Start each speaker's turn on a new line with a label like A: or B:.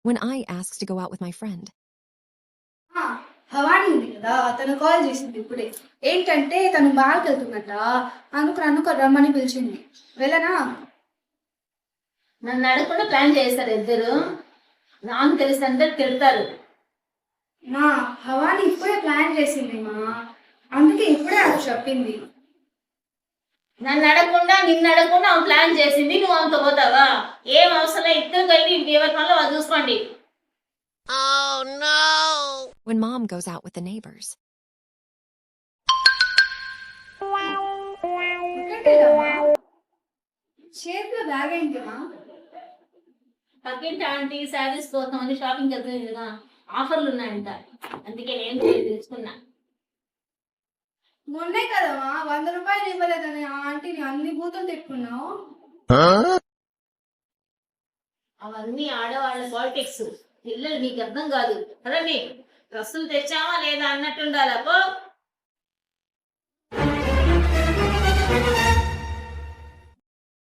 A: when I asks to go out with my friend.
B: Bhavani ఉంది కదా, తను కాల్ చేసింది ఇప్పుడే. ఏంటంటే తను బాగా వెళ్తుందట, అందుకు నన్ను రమ్మని పిలిచింది. వెళ్ళనా?
C: నన్ను అడగకుండా ప్లాన్ చేస్తారు ఇద్దరు. నాకు తెలిసి అందరు తిడతారు.
B: మా భవానీ ఇప్పుడే ప్లాన్ చేసింది మా, అందుకే ఇప్పుడే అది చెప్పింది.
C: నన్ను అడగకుండా నిన్ను అడగకుండా ఆమె ప్లాన్ చేసింది, నువ్వు ఆమెతో పోతావా? ఏం అవసరం, ఇద్దరు కలిపి ఎవరి పనులు వాళ్ళు చూసుకోండి.
A: Oh no! When Mom goes out with the neighbors.
B: చేతిలో బ్యాగ్ ఏంటిమా?
C: పక్కింటి ఆంటీ శారీస్ కోసం అని షాపింగ్ వెళ్తుంది కదా, ఆఫర్లు ఉన్నాయంట, అందుకే నేను తెలుసుకున్నా.
B: మొన్నే కదమ్మా 100 రూపాయలు ఇవ్వలేదని ఆ ఆంటీని అన్ని బూతులు తిట్టుకున్నావు.
C: అవన్నీ ఆడవాళ్ళ పాలిటిక్స్, పిల్లలు నీకు అర్థం కాదు. అదే డ్రెస్సులు తెచ్చావా లేదా అన్నట్టుండాలా పో.